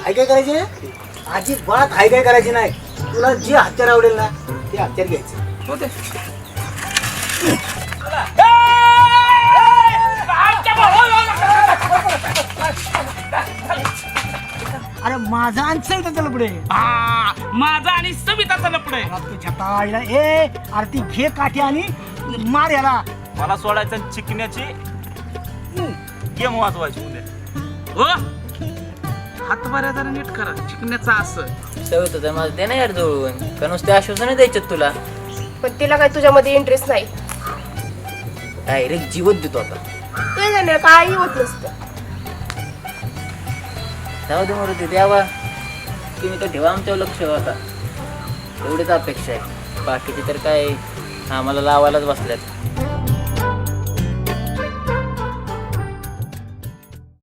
हाय काय करायचे अजिबात हाय काय करायची नाही. तुला जे हत्यार आवडेल ना ते हत्यार घ्यायचं. होते अरे माझा आणचं त्याला पुढे माझा आणि सविताचा लपडे. तुझ्या ताईला ए अरे ती घे काठी आणि मार याला. मला सोडायचं चिकण्याची गेम वाजवायची उद्या. हो हातभाऱ्या जरा नीट करा चिकण्याचा असं सवय तर माझं दे ना यार जवळून का नुसते आश्वासन द्यायच्यात तुला. पण तिला काय तुझ्यामध्ये इंटरेस्ट नाही. डायरेक्ट जीवत देतो आता. ते जाणे काही होत नसतं. जाऊ दे मरू दे द्यावा तुम्ही तर ठेवा आमच्यावर लक्ष आता एवढीच अपेक्षा आहे. बाकीचे तर काय आम्हाला लावायलाच बसल्यात.